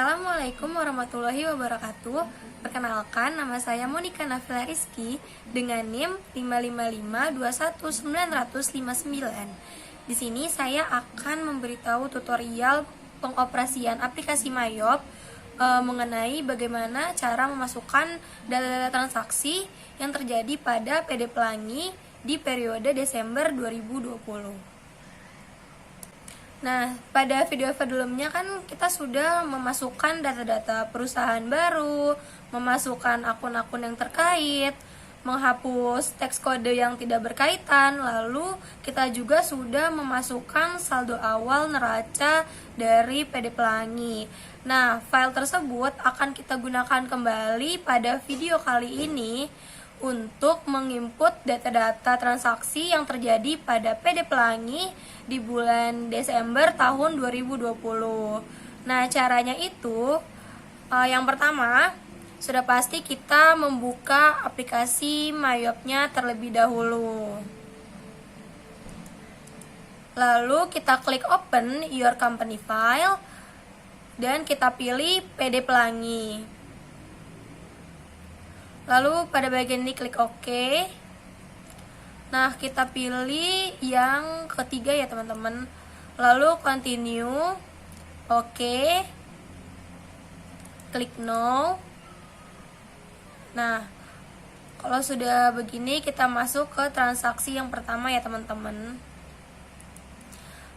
Assalamualaikum warahmatullahi wabarakatuh. Perkenalkan, nama saya Monika Nafila Rizky dengan NIM 555219059. Di sini saya akan memberitahu tutorial pengoperasian aplikasi Mayop mengenai bagaimana cara memasukkan data-data transaksi yang terjadi pada PD Pelangi di periode Desember 2020. Nah, pada video sebelumnya kan kita sudah memasukkan data-data perusahaan baru, memasukkan akun-akun yang terkait, menghapus teks kode yang tidak berkaitan, lalu kita juga sudah memasukkan saldo awal neraca dari PD Pelangi. Nah, file tersebut akan kita gunakan kembali pada video kali ini untuk menginput data-data transaksi yang terjadi pada PD Pelangi di bulan Desember tahun 2020. Nah, caranya itu yang pertama, sudah pasti kita membuka aplikasi Mayopnya terlebih dahulu. Lalu kita klik open your company file dan kita pilih PD Pelangi. Lalu pada bagian ini klik OK. Nah, kita pilih yang ketiga ya teman-teman. Lalu continue. OK. Klik no. Nah, kalau sudah begini kita masuk ke transaksi yang pertama ya teman-teman.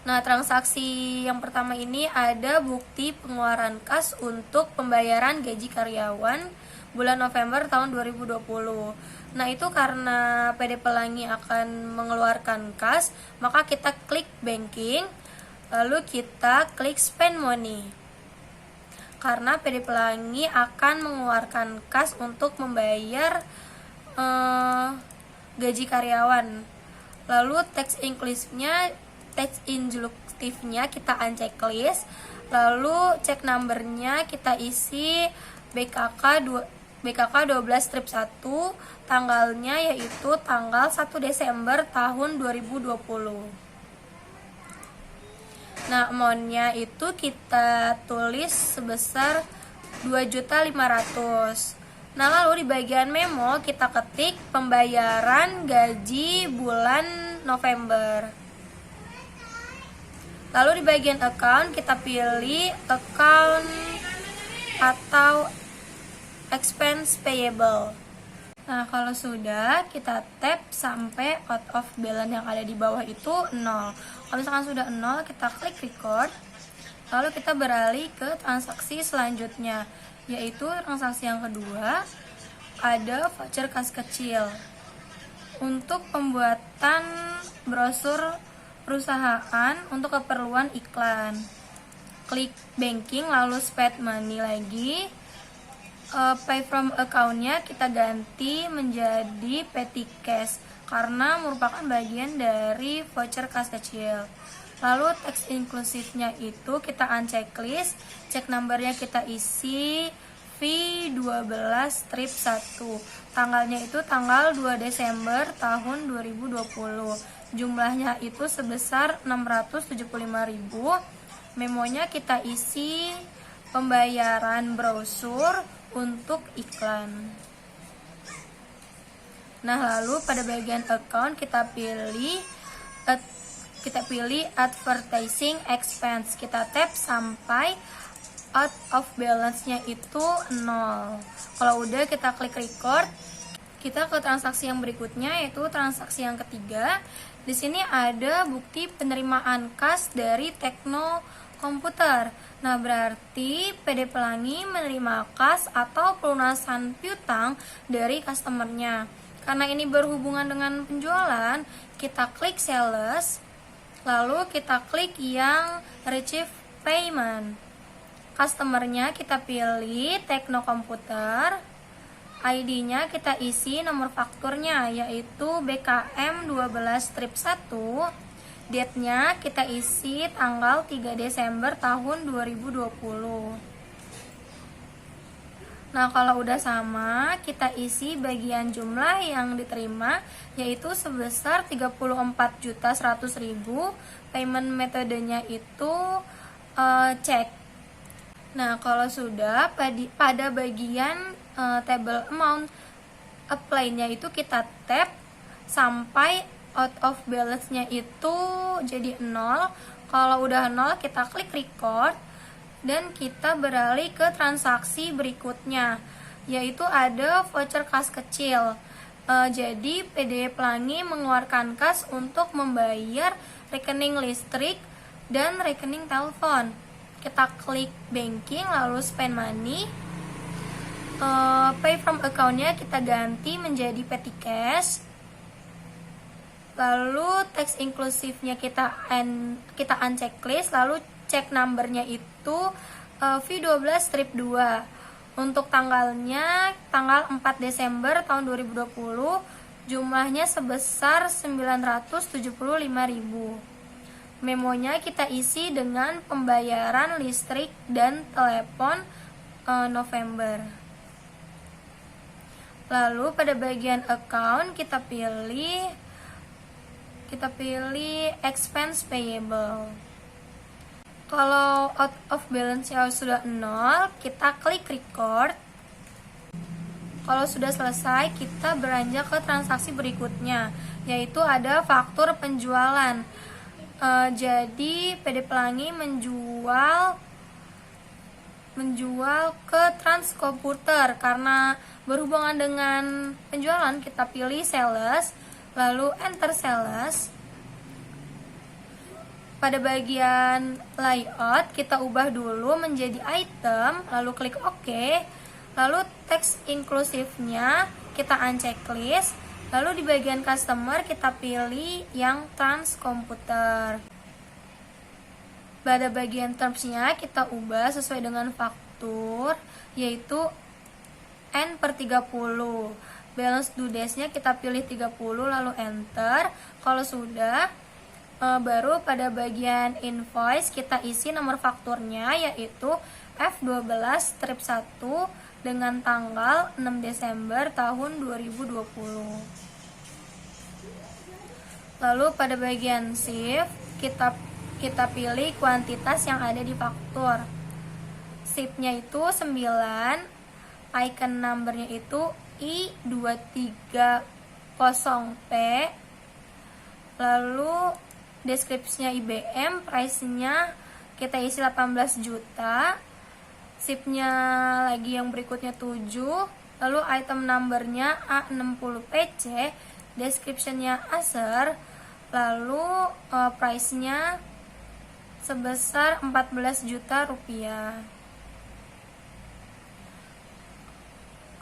Nah, transaksi yang pertama ini ada bukti pengeluaran kas untuk pembayaran gaji karyawan bulan November tahun 2020. Nah, itu karena PD Pelangi akan mengeluarkan kas, maka kita klik banking, lalu kita klik spend money. Karena PD Pelangi akan mengeluarkan kas untuk membayar gaji karyawan. Lalu teks instruktifnya kita unchecklist, lalu cek numbernya kita isi BKK 12 strip 1, tanggalnya yaitu tanggal 1 Desember tahun 2020. Nah, amount-nya itu kita tulis sebesar 2.500.000. Nah, lalu di bagian memo kita ketik pembayaran gaji bulan November. Lalu di bagian account kita pilih account atau expense payable. Nah, kalau sudah kita tap sampai out of balance yang ada di bawah itu 0. Kalau misalkan sudah 0, kita klik record. Lalu kita beralih ke transaksi selanjutnya, yaitu transaksi yang kedua, ada voucher kas kecil untuk pembuatan brosur perusahaan untuk keperluan iklan. Klik banking lalu spend money lagi. Pay from account-nya kita ganti menjadi petty cash karena merupakan bagian dari voucher kas kecil. Lalu teks inklusifnya itu kita unchecklist, cek numbernya kita isi V12 strip 1. Tanggalnya itu tanggal 2 Desember tahun 2020. Jumlahnya itu sebesar 675.000. Memonya kita isi pembayaran brosur untuk iklan. Nah, lalu pada bagian account kita pilih advertising expense. Kita tap sampai out of balance-nya itu 0. Kalau udah kita klik record. Kita ke transaksi yang berikutnya, yaitu transaksi yang ketiga. Di sini ada bukti penerimaan kas dari Tekno Komputer. Nah, berarti PD Pelangi menerima kas atau pelunasan piutang dari customernya. Karena ini berhubungan dengan penjualan, kita klik sales, lalu kita klik yang receive payment. Customernya kita pilih Tekno Komputer, ID-nya kita isi nomor fakturnya yaitu BKM 12 strip 1. Date-nya kita isi tanggal 3 Desember tahun 2020. Nah, kalau udah sama, kita isi bagian jumlah yang diterima yaitu sebesar 34.100.000. Payment metodenya itu cek. Nah, kalau sudah pada bagian table amount apply-nya itu kita tap sampai out of balance-nya itu jadi 0. Kalau udah 0 kita klik record dan kita beralih ke transaksi berikutnya, yaitu ada voucher kas kecil. Jadi PD Pelangi mengeluarkan kas untuk membayar rekening listrik dan rekening telepon. Kita klik banking lalu spend money. Pay from account-nya kita ganti menjadi petty cash. Lalu tax inclusive-nya kita unchecklist, lalu check number-nya itu V12 strip 2. Untuk tanggalnya tanggal 4 Desember tahun 2020, jumlahnya sebesar 975.000. Memonya kita isi dengan pembayaran listrik dan telepon November. Lalu pada bagian account kita pilih expense payable. Kalau out of balance sudah 0, kita klik record. Kalau sudah selesai, kita beranjak ke transaksi berikutnya, yaitu ada faktur penjualan. Jadi PD Pelangi menjual ke Transkomputer. Karena berhubungan dengan penjualan, kita pilih sales, lalu enter sales. Pada bagian layout kita ubah dulu menjadi item, lalu klik OK. Lalu teks inklusifnya kita unchecklist. Lalu di bagian customer kita pilih yang Transkomputer. Pada bagian termsnya kita ubah sesuai dengan faktur, yaitu N/30. Balance due days-nya kita pilih 30 lalu enter. Kalau sudah, baru pada bagian invoice kita isi nomor fakturnya, yaitu F12 strip 1 dengan tanggal 6 Desember tahun 2020. Lalu pada bagian shift kita pilih kuantitas yang ada di faktur. Shift-nya itu 9, icon number-nya itu I230P, lalu deskripsinya IBM, price-nya kita isi 18 juta, shift-nya lagi yang berikutnya 7, lalu item number-nya A60PC, description-nya Acer, lalu price-nya sebesar 14 juta rupiah.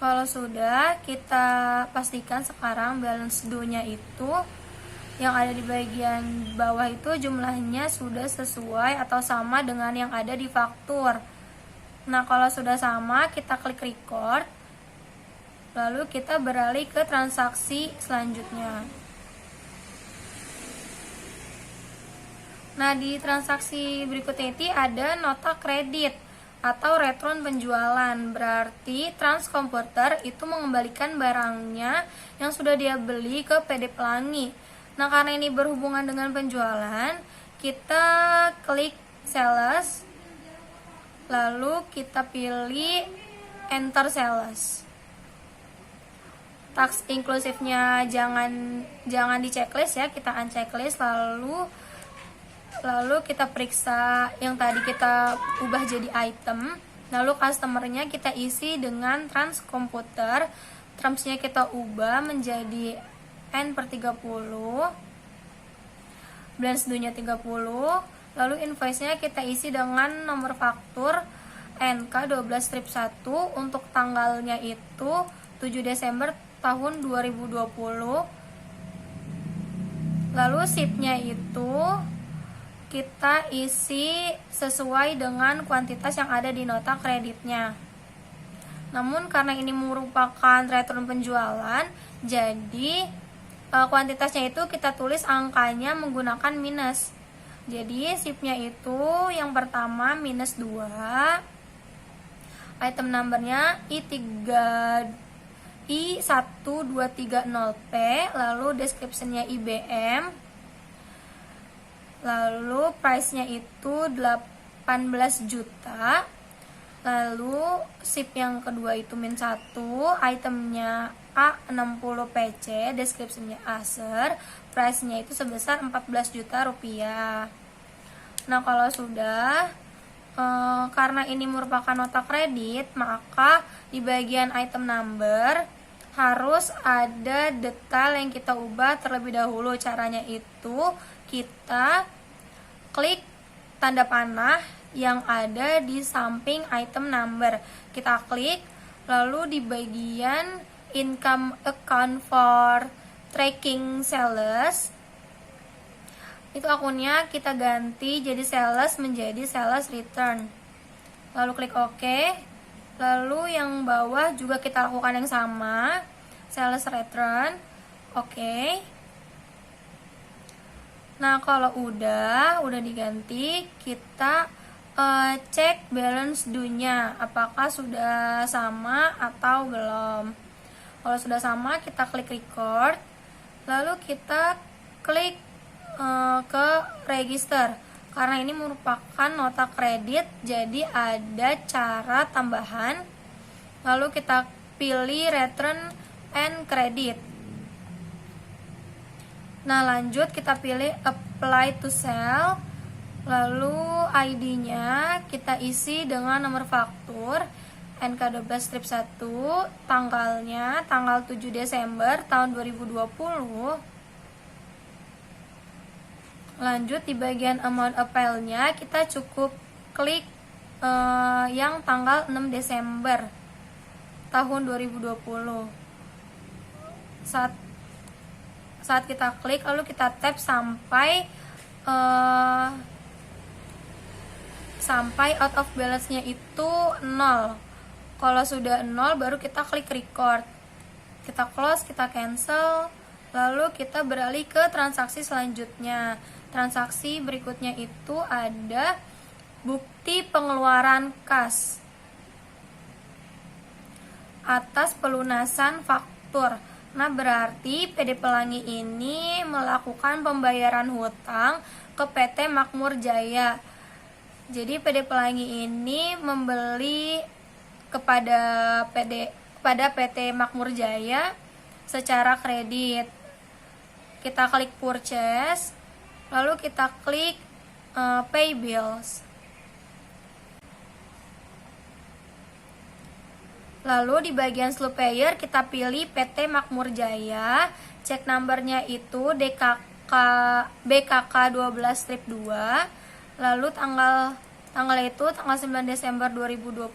Kalau sudah, kita pastikan sekarang balance due-nya itu yang ada di bagian bawah itu jumlahnya sudah sesuai atau sama dengan yang ada di faktur. Nah, kalau sudah sama, kita klik record. Lalu kita beralih ke transaksi selanjutnya. Nah, di transaksi berikutnya itu ada nota kredit atau retron penjualan. Berarti Transkomputer itu mengembalikan barangnya yang sudah dia beli ke PD Pelangi. Nah, karena ini berhubungan dengan penjualan, kita klik sales, lalu kita pilih enter sales. Tax inklusifnya jangan di checklist ya, kita unchecklist, lalu kita periksa yang tadi kita ubah jadi item, lalu customernya kita isi dengan Transkomputer, termsnya kita ubah menjadi N/30, balance due-nya 30, lalu invoice-nya kita isi dengan nomor faktur NK12 strip 1 untuk tanggalnya itu 7 Desember tahun 2020. Lalu sheet-nya itu kita isi sesuai dengan kuantitas yang ada di nota kreditnya. Namun karena ini merupakan return penjualan, jadi kuantitasnya itu kita tulis angkanya menggunakan minus. Jadi shift-nya itu yang pertama minus 2, item numbernya I1230P, lalu description-nya IBM, lalu price-nya itu 18 juta, Lalu SIP yang kedua itu -1, itemnya A60 PC, deskripsinya Acer, price-nya itu sebesar 14 juta rupiah. Nah, kalau sudah karena ini merupakan nota kredit, maka di bagian item number harus ada detail yang kita ubah terlebih dahulu. Caranya itu kita klik tanda panah yang ada di samping item number. Kita klik, lalu di bagian income account for tracking sales, itu akunnya kita ganti jadi sales menjadi sales return. Lalu klik OK. Lalu yang bawah juga kita lakukan yang sama, sales return. Oke. Nah, kalau udah diganti, kita cek balance due-nya apakah sudah sama atau belum. Kalau sudah sama, kita klik record. Lalu kita klik ke register. Karena ini merupakan nota kredit, jadi ada cara tambahan. Lalu kita pilih return and credit. Nah, lanjut kita pilih apply to sell. Lalu ID-nya kita isi dengan nomor faktur NK12 strip 1, tanggalnya tanggal 7 Desember tahun 2020. Lanjut di bagian amount apply-nya kita cukup klik yang tanggal 6 Desember tahun 2020. Saat kita klik, lalu kita tap sampai out of balance-nya itu 0. Kalau sudah 0 baru kita klik record. Kita close, kita cancel, lalu kita beralih ke transaksi selanjutnya. Transaksi berikutnya itu ada bukti pengeluaran kas atas pelunasan faktur. Nah, berarti PD Pelangi ini melakukan pembayaran hutang ke PT Makmur Jaya. Jadi PD Pelangi ini membeli kepada PT Makmur Jaya secara kredit. Kita klik purchase, lalu kita klik pay bills. Lalu di bagian slow payer kita pilih PT Makmur Jaya. Cek numbernya itu BKK 12 strip 2. Lalu tanggal itu tanggal 9 Desember 2020.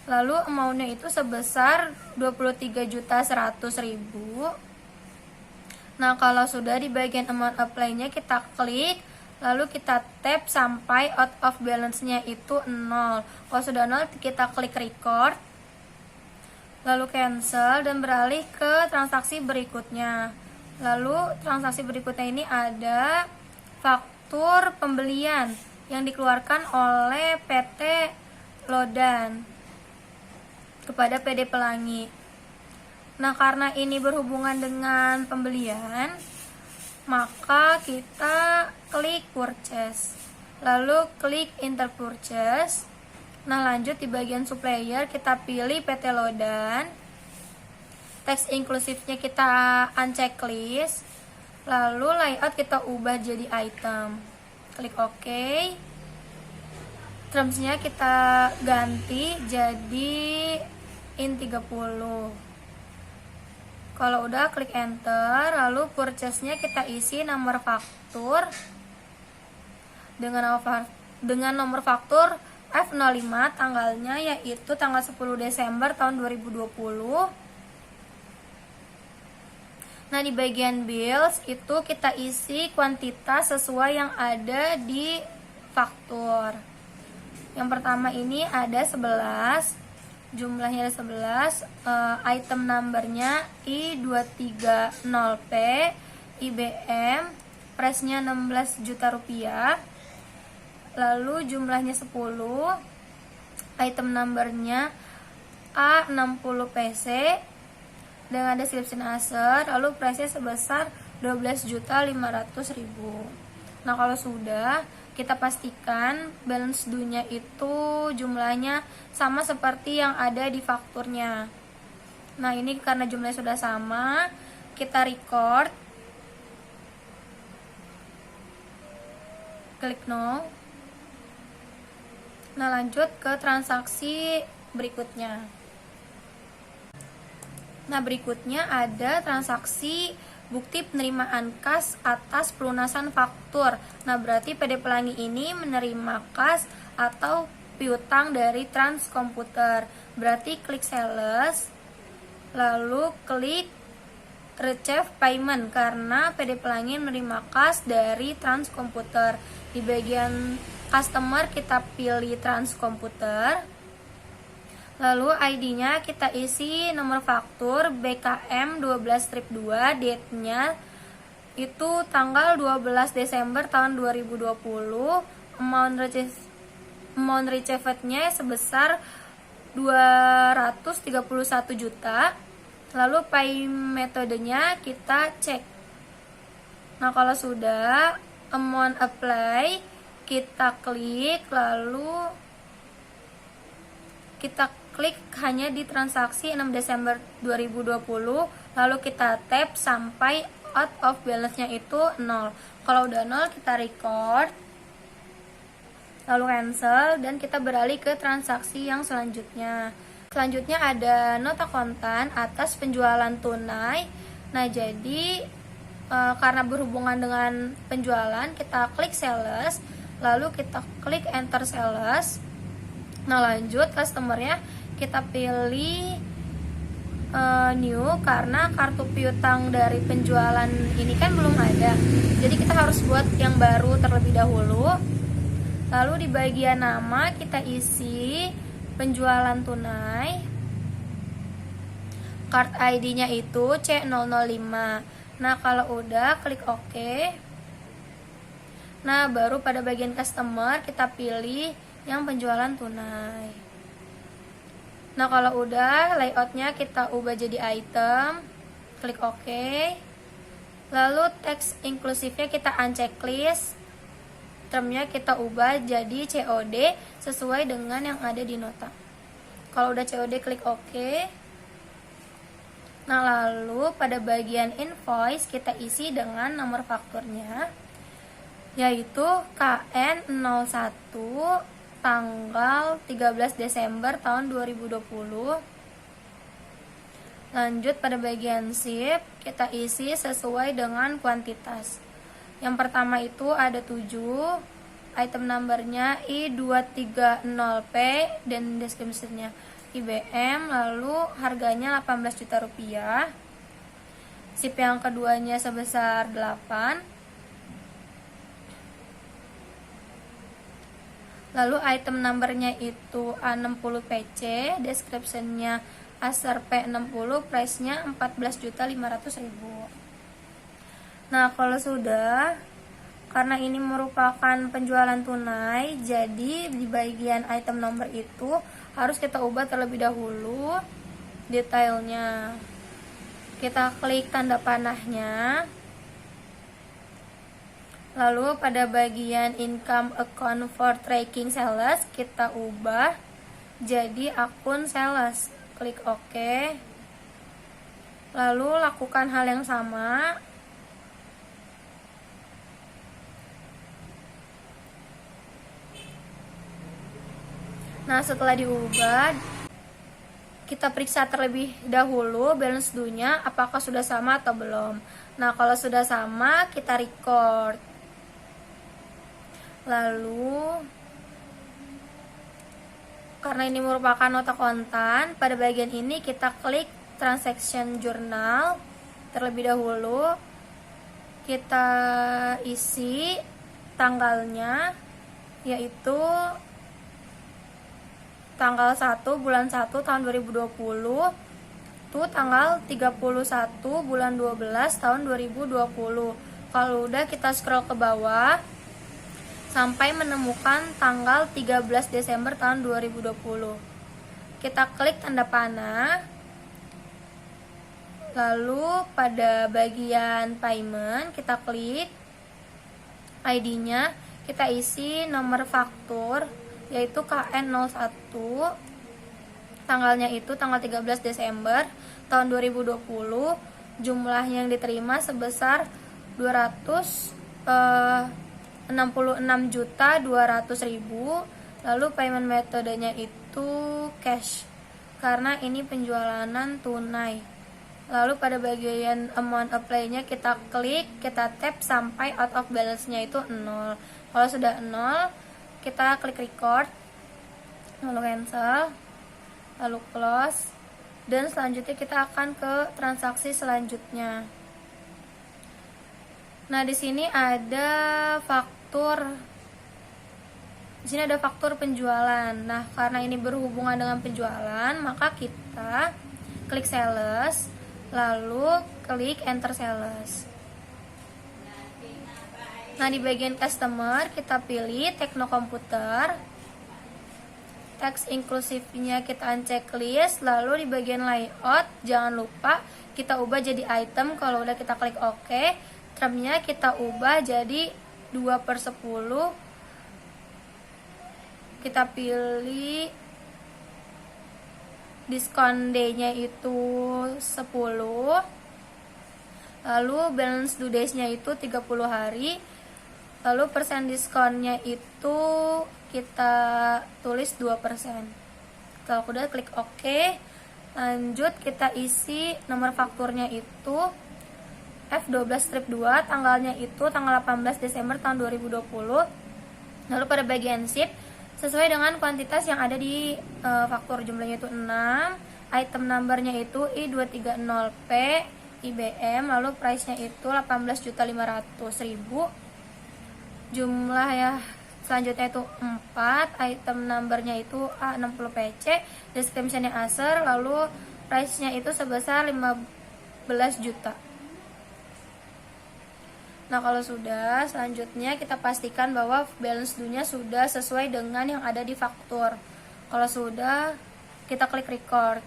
Lalu amount-nya itu sebesar 23.100.000. Nah, kalau sudah di bagian amount apply-nya kita klik, lalu kita tap sampai out of balance-nya itu 0. Kalau sudah 0, kita klik record, lalu cancel dan beralih ke transaksi berikutnya. Lalu transaksi berikutnya ini ada faktur pembelian yang dikeluarkan oleh PT Lodan kepada PD Pelangi. Nah, karena ini berhubungan dengan pembelian, maka kita klik purchase, lalu klik enter purchase. Nah, lanjut di bagian supplier kita pilih PT Lodan. Teks inklusifnya kita uncheck list, lalu layout kita ubah jadi item. Klik OK. Termsnya kita ganti jadi IN30. Kalau udah klik enter, lalu purchase-nya kita isi nomor faktur dengan nomor faktur F05, tanggalnya yaitu tanggal 10 Desember tahun 2020. Nah, di bagian bills itu kita isi kuantitas sesuai yang ada di faktur. Yang pertama ini ada 11, jumlahnya ada 11, item numbernya I230P, IBM, price-nya 16 juta rupiah. Lalu jumlahnya 10, item numbernya A60 PC dengan deskripsi Acer, lalu price-nya sebesar 12.500.000. Nah, kalau sudah, kita pastikan balance due-nya itu jumlahnya sama seperti yang ada di fakturnya. Nah, ini karena jumlahnya sudah sama, kita record, klik no. Nah, lanjut ke transaksi berikutnya. Nah, berikutnya ada transaksi bukti penerimaan kas atas pelunasan faktur. Nah, berarti PD Pelangi ini menerima kas atau piutang dari Trans Komputer. Berarti klik sales, lalu klik receive payment karena PD Pelangi menerima kas dari Trans Komputer. Di bagian customer kita pilih Trans Komputer. Lalu ID-nya kita isi nomor faktur BKM 12-2, date-nya itu tanggal 12 Desember tahun 2020. Amount received-nya sebesar 231 juta. Lalu pay metodenya kita cek. Nah, kalau sudah amount apply, kita klik, lalu kita klik hanya di transaksi 6 Desember 2020, lalu kita tap sampai out of balance-nya itu 0. Kalau udah 0, kita record, lalu cancel, dan kita beralih ke transaksi yang selanjutnya. Selanjutnya ada nota kontan atas penjualan tunai. Nah, jadi karena berhubungan dengan penjualan, kita klik sales, lalu kita klik enter sales. Nah, lanjut customernya kita pilih new karena kartu piutang dari penjualan ini kan belum ada, jadi kita harus buat yang baru terlebih dahulu. Lalu di bagian nama kita isi penjualan tunai, card ID-nya itu C005. Nah, kalau udah klik OK. Nah, baru pada bagian customer kita pilih yang penjualan tunai. Nah, kalau udah layoutnya kita ubah jadi item, klik OK. Lalu teks inklusifnya kita unchecklist, termnya kita ubah jadi COD sesuai dengan yang ada di nota. Kalau udah COD klik OK. Nah, lalu pada bagian invoice kita isi dengan nomor fakturnya, yaitu KN01 tanggal 13 Desember tahun 2020. Lanjut pada bagian ship, kita isi sesuai dengan kuantitas. Yang pertama itu ada 7, item numbernya I230P dan deskripsinya IBM, lalu harganya 18 juta rupiah. Ship yang keduanya sebesar 8. Lalu item numbernya itu A60PC, descriptionnya Acer P60, price-nya 14.500.000. Nah, kalau sudah, karena ini merupakan penjualan tunai, jadi di bagian item number itu harus kita ubah terlebih dahulu detailnya. Kita klik tanda panahnya. Lalu pada bagian income account for tracking sales kita ubah jadi akun sales. Klik OK. Lalu lakukan hal yang sama. Nah, setelah diubah, kita periksa terlebih dahulu balance due-nya apakah sudah sama atau belum. Nah, kalau sudah sama, kita record. Lalu karena ini merupakan nota kontan, pada bagian ini kita klik transaction journal terlebih dahulu. Kita isi tanggalnya, yaitu tanggal 1 bulan 1 tahun 2020 tuh tanggal 31 bulan 12 tahun 2020. Kalau udah, kita scroll ke bawah sampai menemukan tanggal 13 Desember tahun 2020. Kita klik tanda panah. Lalu pada bagian payment kita klik ID-nya, kita isi nomor faktur yaitu KN01, tanggalnya itu tanggal 13 Desember tahun 2020, jumlahnya yang diterima sebesar 266.200.000. Lalu payment metodenya itu cash karena ini penjualan tunai. Lalu pada bagian amount apply-nya kita klik, kita tap sampai out of balance-nya itu 0. Kalau sudah 0, kita klik record, lalu cancel, lalu close, dan selanjutnya kita akan ke transaksi selanjutnya. Nah, di sini ada faktur. Di sini ada faktur penjualan. Nah, karena ini berhubungan dengan penjualan, maka kita klik sales, lalu klik enter sales. Nah, di bagian customer kita pilih Tekno Komputer. Teks inklusifnya kita uncheck list, lalu di bagian layout jangan lupa kita ubah jadi item. Kalau udah kita klik OK, termnya kita ubah jadi 2/10. Kita pilih diskon day-nya itu 10, lalu balance due days-nya itu 30 hari, lalu persen diskonnya itu kita tulis 2%. Kalau udah klik OK, lanjut kita isi nomor fakturnya itu F12 strip 2, tanggalnya itu tanggal 18 Desember tahun 2020. Lalu pada bagian ship sesuai dengan kuantitas yang ada di faktur, jumlahnya itu 6, item numbernya itu I230P IBM, lalu price-nya itu 18.500.000, jumlah ya selanjutnya itu 4, item numbernya itu A60PC, description-nya Acer, lalu price-nya itu sebesar 15 juta. Nah, kalau sudah, selanjutnya kita pastikan bahwa balance due-nya sudah sesuai dengan yang ada di faktur. Kalau sudah, kita klik record.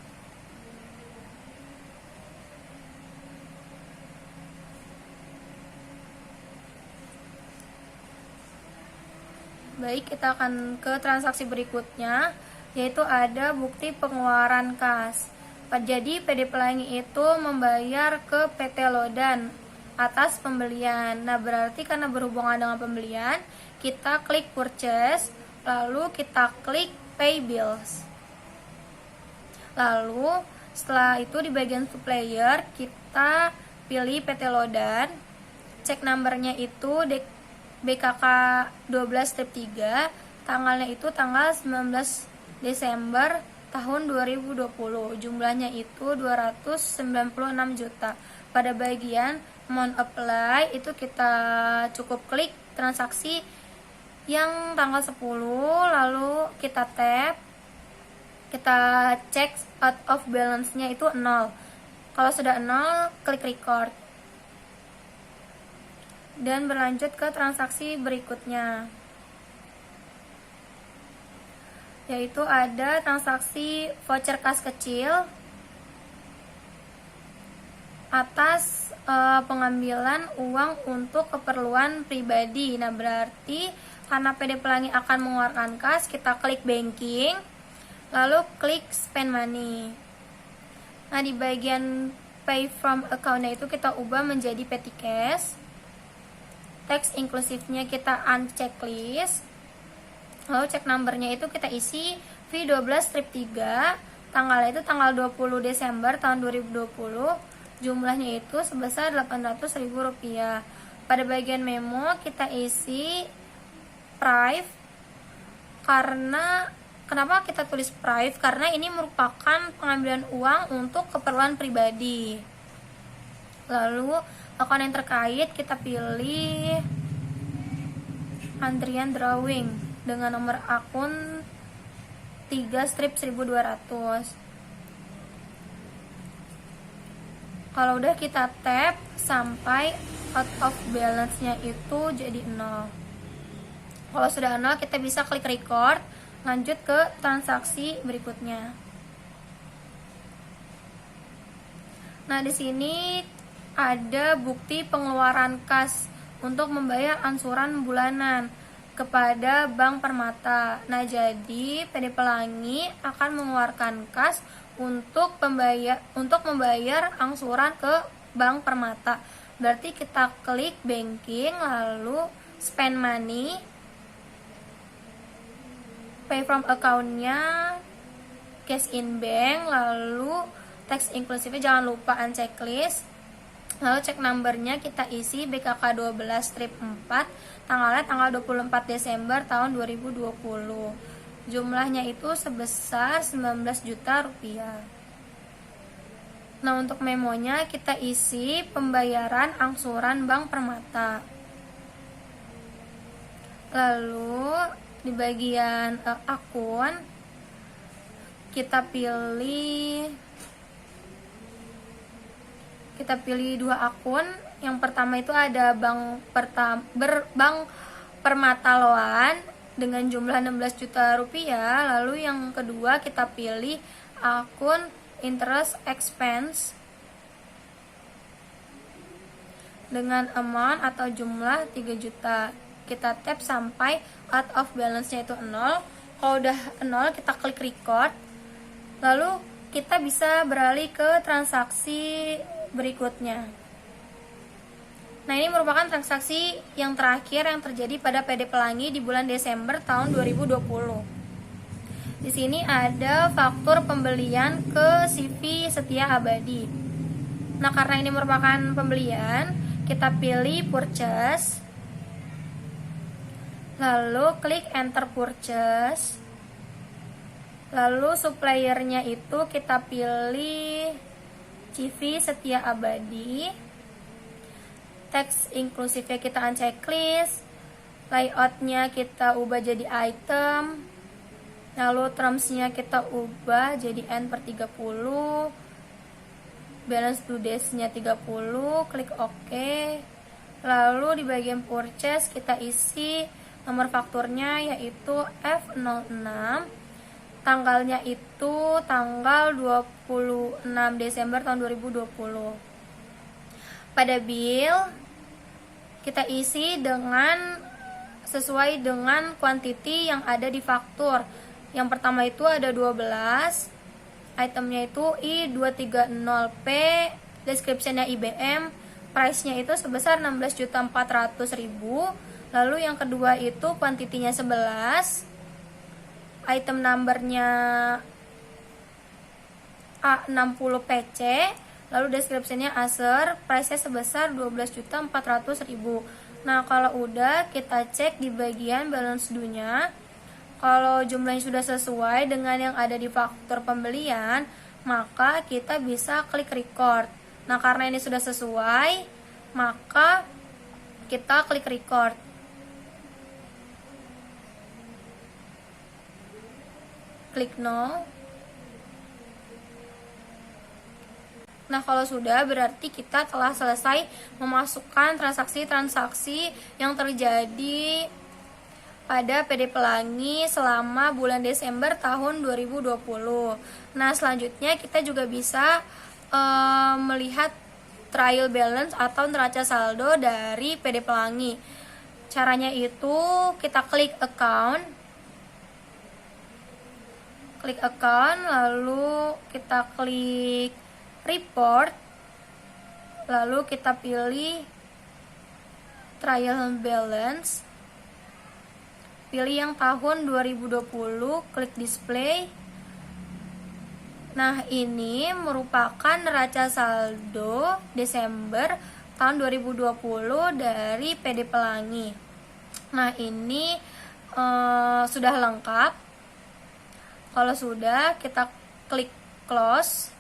Baik, kita akan ke transaksi berikutnya, yaitu ada bukti pengeluaran kas. Jadi, PD Pelangi itu membayar ke PT Lodan atas pembelian. Nah, berarti karena berhubungan dengan pembelian, kita klik purchase, lalu kita klik pay bills. Lalu setelah itu di bagian supplier kita pilih PT Lodan, cek numbernya itu BKK 12-3, tanggalnya itu tanggal 19 Desember tahun 2020, jumlahnya itu 296 juta. Pada bagian amount apply itu kita cukup klik transaksi yang tanggal 10, lalu kita tap, kita cek out of balance-nya itu 0. Kalau sudah 0, klik record dan berlanjut ke transaksi berikutnya, yaitu ada transaksi voucher kas kecil atas pengambilan uang untuk keperluan pribadi. Nah, berarti karena PD Pelangi akan mengeluarkan kas, kita klik banking, lalu klik spend money. Nah, di bagian pay from account-nya itu kita ubah menjadi petty cash. Teks inklusifnya kita uncheck list, lalu cek numbernya itu kita isi V12 strip 3, tanggalnya itu tanggal 20 Desember tahun 2020, jumlahnya itu sebesar Rp800.000. Pada bagian memo kita isi prive. Kenapa kita tulis prive? Karena ini merupakan pengambilan uang untuk keperluan pribadi. Lalu akun yang terkait kita pilih antrian drawing dengan nomor akun 3 strip 1200. Kalau udah kita tap sampai out of balance-nya itu jadi 0. Kalau sudah 0, kita bisa klik record, lanjut ke transaksi berikutnya. Nah, di sini ada bukti pengeluaran kas untuk membayar angsuran bulanan. kepada Bank Permata. Nah, jadi PD Pelangi akan mengeluarkan kas untuk membayar angsuran ke Bank Permata. Berarti kita klik banking, lalu spend money, pay from account-nya, cash in bank, lalu tax inclusive jangan lupa unchecklist. Lalu cek numbernya kita isi BKK 12-4, tanggalnya tanggal 24 Desember tahun 2020. Jumlahnya itu sebesar 19 juta rupiah. Nah, untuk memonya kita isi pembayaran angsuran Bank Permata. Lalu di bagian akun kita pilih dua akun. Yang pertama itu ada Bank Permata Loan dengan jumlah 16 juta rupiah. Lalu yang kedua kita pilih akun interest expense dengan amount atau jumlah 3 juta. Kita tap sampai out of balance-nya itu 0. Kalau udah 0 kita klik record. Lalu kita bisa beralih ke transaksi berikutnya. Nah, ini merupakan transaksi yang terakhir yang terjadi pada PD Pelangi di bulan Desember tahun 2020. Di sini ada faktur pembelian ke CV Setia Abadi. Nah, karena ini merupakan pembelian, kita pilih purchase. Lalu klik enter purchase. Lalu suppliernya itu kita pilih CV Setia Abadi. Tax inclusive kita unchecklist. Layoutnya kita ubah jadi item. Lalu termsnya kita ubah jadi N/30. Balance due days-nya 30. Klik OK. Lalu di bagian purchase kita isi nomor fakturnya yaitu F06. Tanggalnya itu tanggal 26 Desember tahun 2020. Pada bill kita isi sesuai dengan quantity yang ada di faktur. Yang pertama itu ada 12. Itemnya itu I230P, description-nya IBM, price-nya itu sebesar 16.400.000. Lalu yang kedua itu quantity-nya 11. Item numbernya A60PC, lalu description-nya Acer, price-nya sebesar 12.400.000. Nah, kalau udah kita cek di bagian balance due-nya. Kalau jumlahnya sudah sesuai dengan yang ada di faktur pembelian, maka kita bisa klik record. Nah, karena ini sudah sesuai, maka kita klik record. Klik no. Nah, kalau sudah berarti kita telah selesai memasukkan transaksi-transaksi yang terjadi pada PD Pelangi selama bulan Desember tahun 2020. Nah, selanjutnya kita juga bisa melihat trial balance atau neraca saldo dari PD Pelangi. Caranya itu kita klik account. Lalu kita klik report, lalu kita pilih trial balance, pilih yang tahun 2020, klik display. Nah, ini merupakan neraca saldo Desember tahun 2020 dari PD Pelangi. Nah, ini sudah lengkap. Kalau sudah, kita klik close.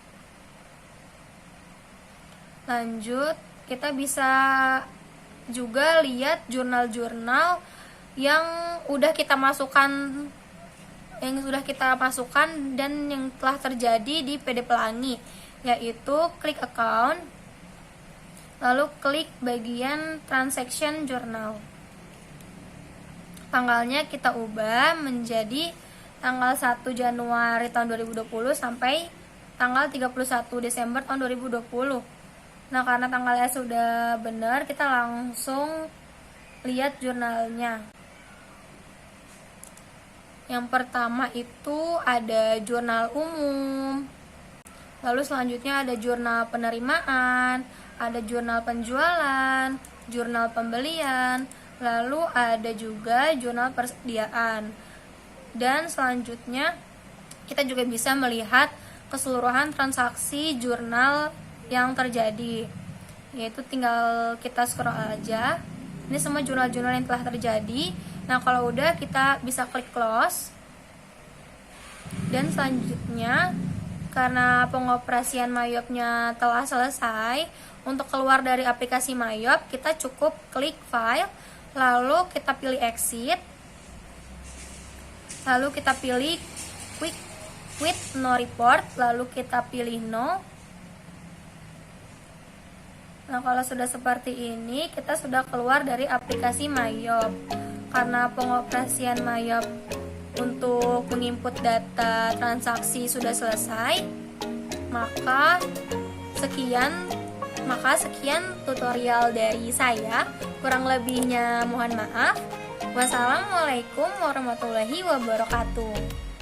Lanjut, kita bisa juga lihat jurnal-jurnal yang sudah kita masukkan dan yang telah terjadi di PD Pelangi, yaitu klik account, lalu klik bagian transaction journal. Tanggalnya kita ubah menjadi tanggal 1 Januari tahun 2020 sampai tanggal 31 Desember tahun 2020. Nah, karena tanggalnya sudah benar, kita langsung lihat jurnalnya. Yang pertama itu ada jurnal umum, lalu selanjutnya ada jurnal penerimaan, ada jurnal penjualan, jurnal pembelian, lalu ada juga jurnal persediaan. Dan selanjutnya kita juga bisa melihat keseluruhan transaksi jurnal yang terjadi, yaitu tinggal kita scroll aja. Ini semua jurnal-jurnal yang telah terjadi. Nah, kalau udah kita bisa klik close. Dan selanjutnya, karena pengoperasian Myop-nya telah selesai, untuk keluar dari aplikasi Myop kita cukup klik file, lalu kita pilih exit, lalu kita pilih quick quit no report, lalu kita pilih no. Nah, kalau sudah seperti ini, kita sudah keluar dari aplikasi Myop. Karena pengoperasian Myop untuk menginput data transaksi sudah selesai, maka sekian tutorial dari saya. Kurang lebihnya mohon maaf. Wassalamualaikum warahmatullahi wabarakatuh.